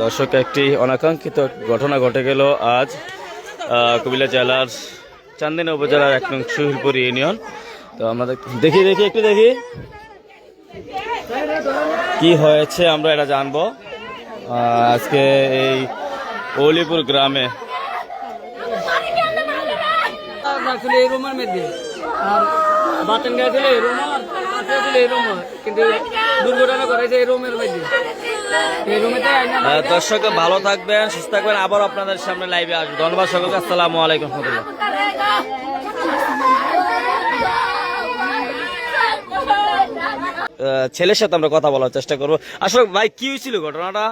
দর্শক, একটি অনাকাঙ্ক্ষিত ঘটনা ঘটে গেল আজ কুমিল্লা জেলার চান্দিনা উপজেলার ১ নং সুহিলপুর ইউনিয়ন। তো আমরা দেখি একটু দেখি কি হয়েছে, আমরা এটা জানবো আজকে এই অলিপুর গ্রামে। দর্শক ভালো থাকবেন, সুস্থ থাকবেন, আবার আপনাদের সামনে লাইভে আসবো। ধন্যবাদ সকলকে, আসসালামু আলাইকুম রহমতুল্লাহ। ছেলের সাথে আমরা কথা বলার চেষ্টা করবো। আসলে ভাই কি হয়েছিল ঘটনাটা?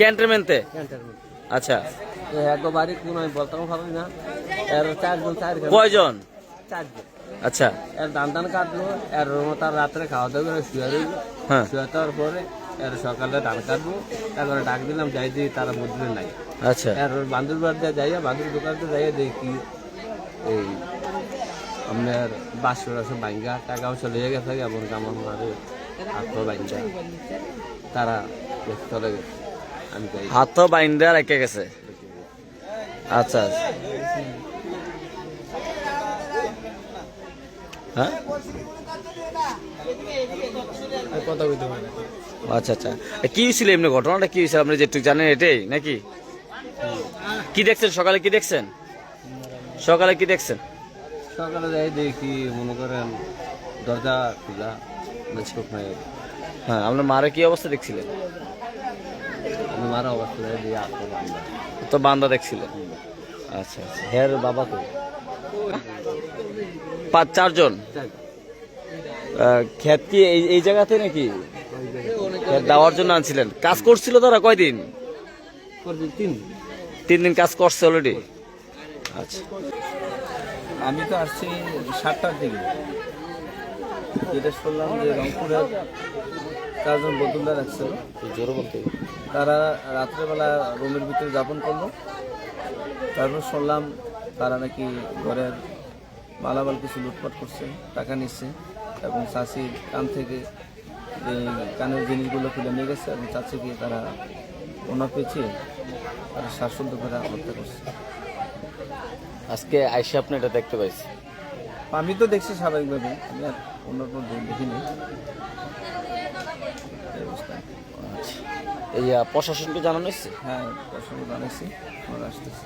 ক্যান্টনমেন্টে। আচ্ছা, কয়জন? আচ্ছা, ধান টান কাটলো, এর তার রাত্রে খাওয়া দাওয়া করে শুয়ে রইল। শুয়ে দেওয়ার পরে এর সকালে ধান কাটবো, তারপরে ডাক দিলাম, যাই দিই, তারা বুঝলে নাই। আচ্ছা, এর বান্ধুর বাড়িতে যাইয়া, বান্ধুর দোকানতে যাইয়া দেখি এই আপনার 500 বাইঙ্গা টাকাও চলে গেছে, এমন কামন মারে হাত বাইঙ্গা তারা চলে গেছে। আমি হাত বাইন্দা রেখে গেছে। আচ্ছা, হ্যাঁ, কথা বলতে পারে। আচ্ছা আচ্ছা, কি হয়েছিল এমনি ঘটনাটা? কি হয়েছিল আপনি যেটুকু জানেন এটাই নাকি? কি দেখছেন সকালে? কি দেখছেন সকালে? কি দেখছেন সকালে যাই দেখি, মনে করেন দরজা খোলা। হ্যাঁ, আপনার মারে কি অবস্থা দেখছিলেন? মারা অবস্থা তো বান্দা দেখছিলেন। আচ্ছা আচ্ছা, হ্যাঁ, বাবা তো 5-4 জন। ক্ষেত কি এই জায়গাতে নাকি ক্ষেত দেওয়ার জন্য আনছিলেন? কাজ করছিল তারা কয়দিন? 3 দিন কাজ করছে অলরেডি। আচ্ছা, আমি তো আসছি 7টার দিকে। যেটা শুনলাম যে রংপুরের 4 জন বদুল্লা রাখছিল, তারা রাত্রেবেলা রুমের ভিতরে যাপন করলো। তারপর শুনলাম তারা নাকি ঘরের মালামাল কিছু লুটপাট করছে, টাকা নিচ্ছে, এবং চাষির কান থেকে এই কানের জিনিসগুলো খুলে নিয়ে গেছে, এবং চাষিকে তারা ওনা পেয়েছে, তারা শ্বাসরুদ্ধ করে হত্যা করছে। আজকে আইসা আপনি এটা দেখতে পাইছি? আমি তো দেখছি স্বাভাবিকভাবে, আমি আর অন্য কোনো দেখিনি। এই প্রশাসনকে জানানো হয়েছে? হ্যাঁ, প্রশাসন জানাইছি, ওরা আসতেছে।